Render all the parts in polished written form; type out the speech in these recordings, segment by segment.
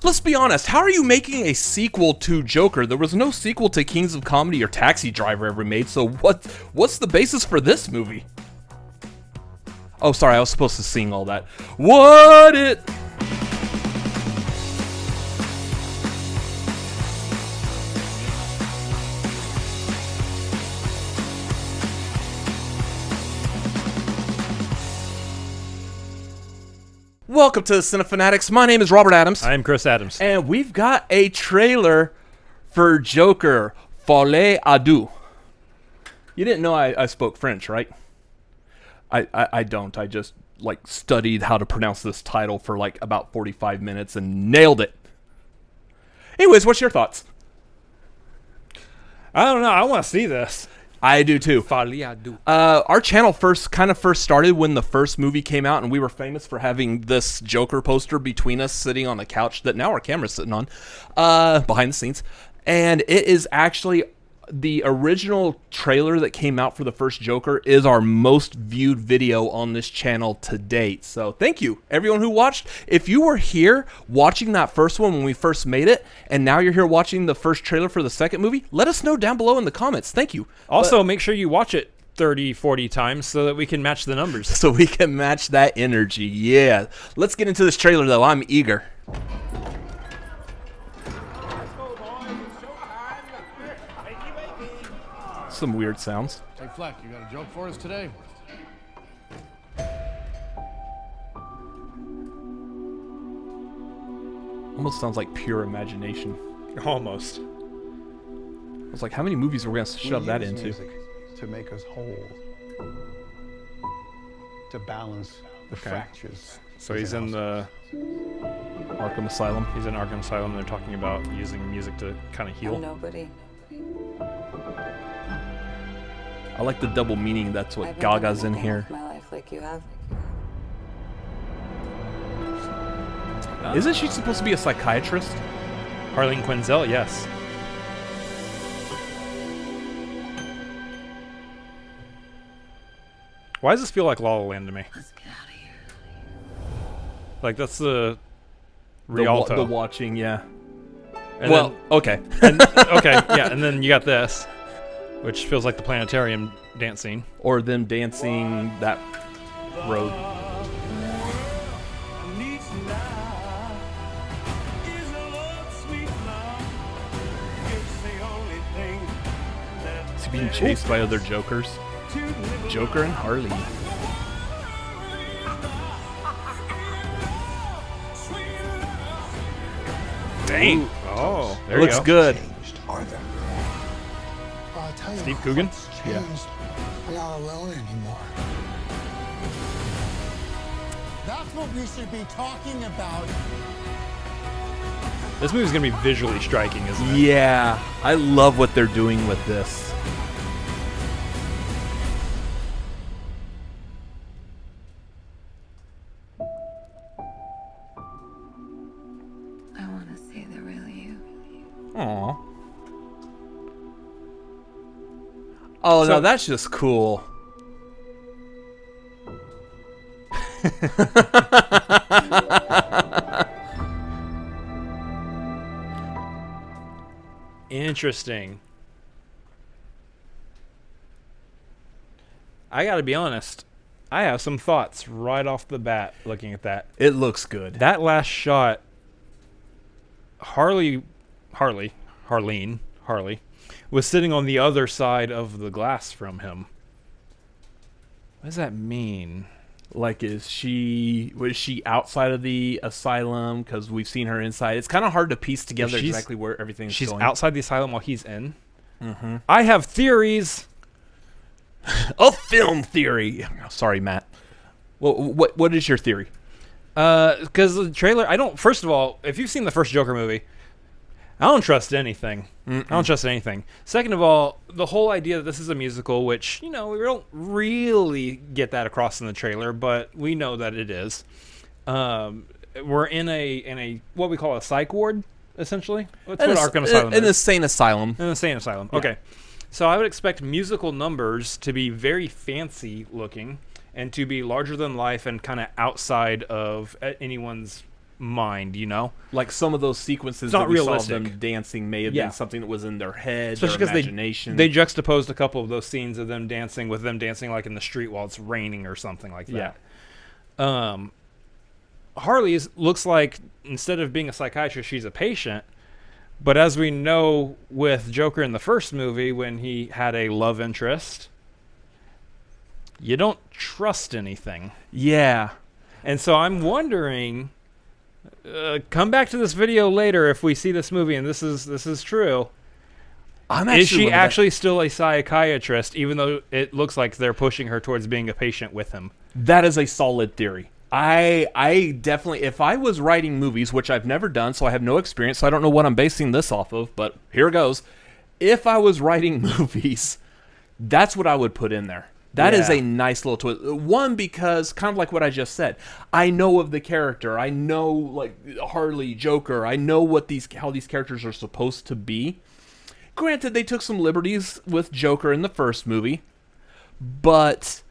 Let's be honest, how are you making a sequel to Joker? There was no sequel to Kings of Comedy or Taxi Driver ever made, so what's the basis for this movie? Oh, sorry, I was supposed to sing all that. What it... Welcome to the Cinefanatics. My name is Robert Adams. I am Chris Adams. And we've got a trailer for Joker Folie à Deux. You didn't know I spoke French, right? I don't. I just studied how to pronounce this title for about 45 minutes and nailed it. Anyways, what's your thoughts? I don't know. I want to see this. I do too. Folie à Deux. Our channel first started when the first movie came out, and we were famous for having this Joker poster between us sitting on the couch that now our camera's sitting on, behind the scenes. And it is actually the original trailer that came out for the first Joker is our most viewed video on this channel to date. So thank you, everyone who watched. If you were here watching that first one when we first made it, and now you're here watching the first trailer for the second movie, let us know down below in the comments. Thank you. Also, make sure you watch it 30, 40 times so that we can match the numbers. So we can match that energy. Yeah. Let's get into this trailer, though. I'm eager. Some weird sounds. Hey Fleck, you got a joke for us today? Almost sounds like pure imagination. Almost. I was like, how many movies are we going to shove that into? Music to make us whole, to balance the fractures. So he's in the Arkham Asylum. He's in Arkham Asylum. They're talking about using music to kind of heal. Nobody. I like the double meaning. That's what Gaga's in here. My life like you have. Isn't she supposed to be a psychiatrist? Harleen Quinzel, yes. Why does this feel like La La Land to me? Let's get out of here. Like that's the Rialto. The watching, yeah. And well, okay. Okay, yeah, and then you got this, which feels like the planetarium dance scene. Or them dancing that road. Is he being chased by other Jokers? Joker and Harley. Dang. Ooh. Oh, there It looks good. Steve Coogan? Yeah. We're not alone anymore. That's what we should be talking about. This movie's gonna be visually striking, isn't it? Yeah, I love what they're doing with this. I want to see the real you. Aww. Oh, no, that's just cool. Interesting. I gotta be honest. I have some thoughts right off the bat looking at that. It looks good. That last shot, Harley was sitting on the other side of the glass from him. What does that mean? Like, was she outside of the asylum? Because we've seen her inside. It's kind of hard to piece together exactly where everything's going. She's outside the asylum while he's in. Mm-hmm. I have theories. A film theory. Sorry, Matt. What is your theory? Because the trailer, first of all, if you've seen the first Joker movie, I don't trust anything. I don't trust anything. Second of all, the whole idea that this is a musical, which, we don't really get that across in the trailer, but we know that it is. We're in a what we call a psych ward, essentially. That's what Arkham Asylum is. An insane asylum. An insane asylum. Yeah. Okay. So I would expect musical numbers to be very fancy looking and to be larger than life and kind of outside of anyone's mind, you know? Like some of those sequences It's not that we realistic. saw them dancing may have Yeah. been something that was in their head, Especially their because imagination. they juxtaposed a couple of those scenes of them dancing with them dancing like in the street while it's raining or something like that. Harley looks like, instead of being a psychiatrist, she's a patient. But as we know with Joker in the first movie, when he had a love interest, you don't trust anything. Yeah. And so I'm wondering, come back to this video later if we see this movie and this is true. Is she actually still a psychiatrist, even though it looks like they're pushing her towards being a patient with him? That is a solid theory. I definitely, if I was writing movies, which I've never done, so I have no experience, so I don't know what I'm basing this off of, but here goes. If I was writing movies, that's what I would put in there. That is a nice little twist. One, because kind of like what I just said, I know of the character. I know like Harley, Joker. I know what how these characters are supposed to be. Granted, they took some liberties with Joker in the first movie, but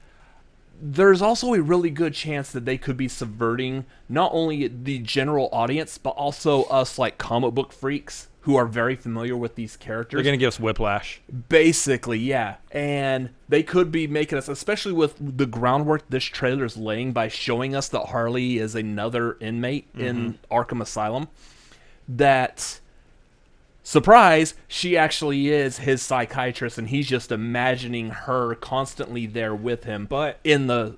there's also a really good chance that they could be subverting not only the general audience, but also us like comic book freaks who are very familiar with these characters. They're going to give us whiplash. Basically, yeah. And they could be making us, especially with the groundwork this trailer is laying by showing us that Harley is another inmate in Arkham Asylum, that, surprise, she actually is his psychiatrist, and he's just imagining her constantly there with him, but in the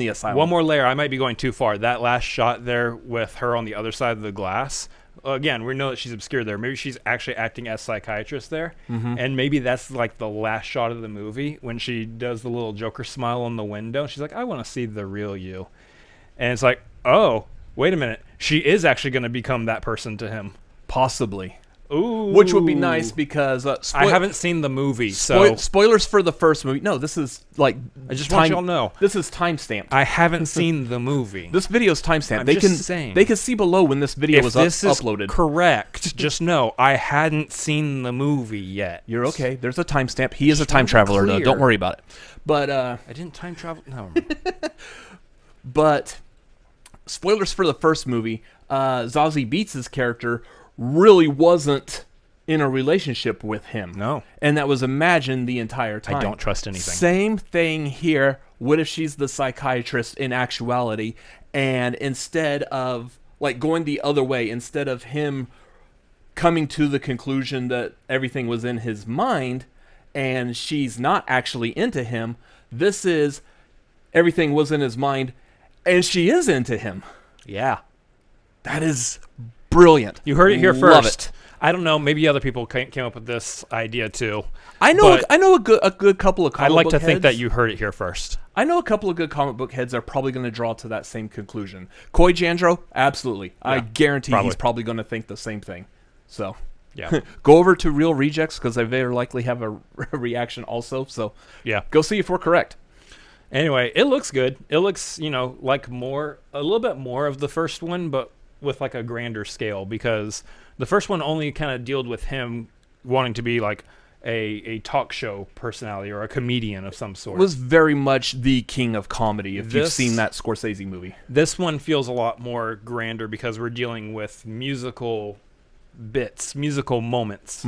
asylum. One more layer. I might be going too far. That last shot there with her on the other side of the glass. Again, we know that she's obscured there. Maybe she's actually acting as psychiatrist there, and maybe that's like the last shot of the movie when she does the little Joker smile on the window. She's like, "I want to see the real you," and it's like, "Oh, wait a minute, she is actually going to become that person to him." Possibly. Ooh, Which would be nice because I haven't seen the movie, so spoilers for the first movie. No, this is like I just want y'all to know this is timestamped. I haven't seen the movie. This video's timestamped. I'm They just can saying. they can see below when this video was this is uploaded. correct, just know I hadn't seen the movie yet. You're okay. There's a timestamp. He is a Just time wanna be traveler, though. clear. Don't worry about it. But I didn't time travel. No. But spoilers for the first movie. Zazie Beetz' character really wasn't in a relationship with him. No. And that was imagined the entire time. I don't trust anything. Same thing here. What if she's the psychiatrist in actuality, and instead of like going the other way, instead of him coming to the conclusion that everything was in his mind and she's not actually into him, this is everything was in his mind and she is into him. Yeah. That is brilliant. You heard it here Love first. it. I don't know. Maybe other people came up with this idea too. I know but a good couple of comic I like book to think heads. that you heard it here first. I know a couple of good comic book heads are probably going to draw to that same conclusion. Coy Jandreau, absolutely. I guarantee he's probably going to think the same thing. So, Yeah. go over to Real Rejects because they very likely have a reaction also. So, Yeah. go see if we're correct. Anyway, it looks good. It looks, like a little bit more of the first one, but with like a grander scale, because the first one only kind of dealt with him wanting to be like a talk show personality or a comedian of some sort. Was very much the king of comedy if you've seen that Scorsese movie. This one feels a lot more grander because we're dealing with musical bits, musical moments,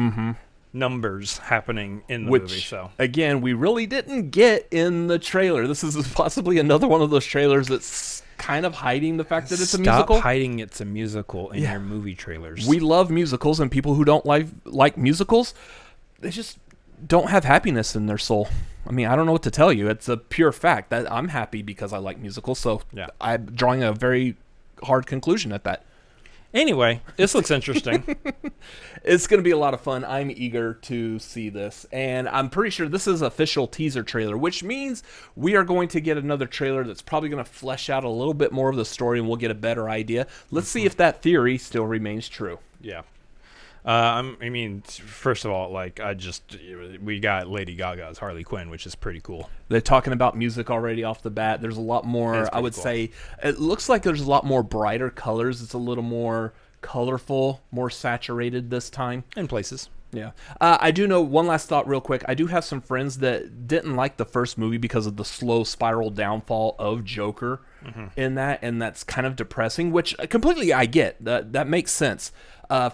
numbers happening in the movie. So again, we really didn't get in the trailer. This is possibly another one of those trailers that's kind of hiding the fact that it's a musical. Stop hiding it's a musical in your movie trailers. We love musicals, and people who don't like musicals, they just don't have happiness in their soul. I mean, I don't know what to tell you. It's a pure fact that I'm happy because I like musicals, so I'm drawing a very hard conclusion at that. Anyway, this looks interesting. It's going to be a lot of fun. I'm eager to see this. And I'm pretty sure this is official teaser trailer, which means we are going to get another trailer that's probably going to flesh out a little bit more of the story, and we'll get a better idea. Let's see if that theory still remains true. Yeah. First of all, we got Lady Gaga as Harley Quinn, which is pretty cool. They're talking about music already off the bat. There's a lot more, I would say, it looks like there's a lot more brighter colors. It's a little more colorful, more saturated this time. In places. Yeah. I do know, one last thought real quick. I do have some friends that didn't like the first movie because of the slow spiral downfall of Joker in that, and that's kind of depressing, which completely I get. That makes sense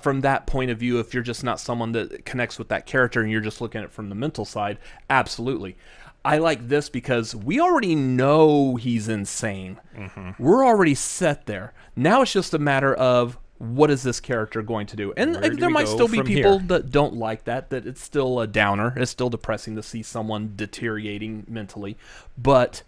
from that point of view. If you're just not someone that connects with that character and you're just looking at it from the mental side, absolutely. I like this because we already know he's insane. We're already set there. Now it's just a matter of, what is this character going to do? And Where do there we might go still be from people here? that don't like that it's still a downer. It's still depressing to see someone deteriorating mentally. But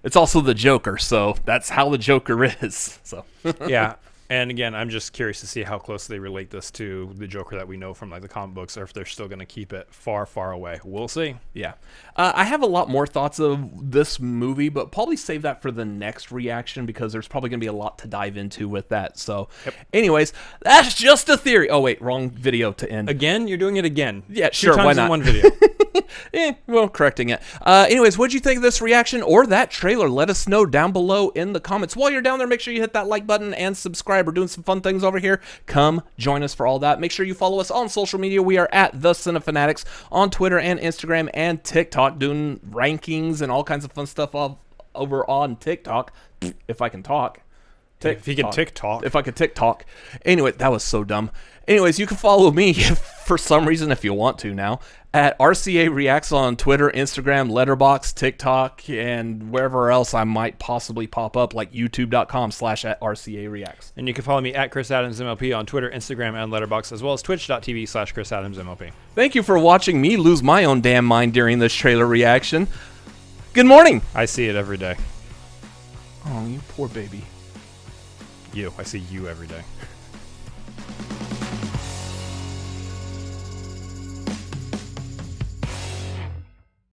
it's also the Joker, so that's how the Joker is. So Yeah. And again, I'm just curious to see how closely they relate this to the Joker that we know from like the comic books, or if they're still going to keep it far, far away. We'll see. yeah. I have a lot more thoughts of this movie, but probably save that for the next reaction because there's probably going to be a lot to dive into with that. So anyways, that's just a theory. Oh, wait, wrong video to end. Again, you're doing it again. Yeah, 2 sure, times why in not? one video. Well, correcting it. Anyways, what'd you think of this reaction or that trailer? Let us know down below in the comments. While you're down there, make sure you hit that like button and subscribe. We're doing some fun things over here. Come join us for all that. Make sure you follow us on social media. We are at The Cinefanatics on Twitter and Instagram and TikTok, doing rankings and all kinds of fun stuff over on TikTok, if I can talk. If he can TikTok. If I could TikTok. Anyway, that was so dumb. Anyways, you can follow me for some reason if you want to now at RCA Reacts on Twitter, Instagram, Letterboxd, TikTok, and wherever else I might possibly pop up, like youtube.com/@RCA Reacts. And you can follow me at Chris Adams MLP on Twitter, Instagram, and Letterboxd, as well as twitch.tv/Chris Adams MLP. Thank you for watching me lose my own damn mind during this trailer reaction. Good morning. I see it every day. Oh, you poor baby. I see you every day.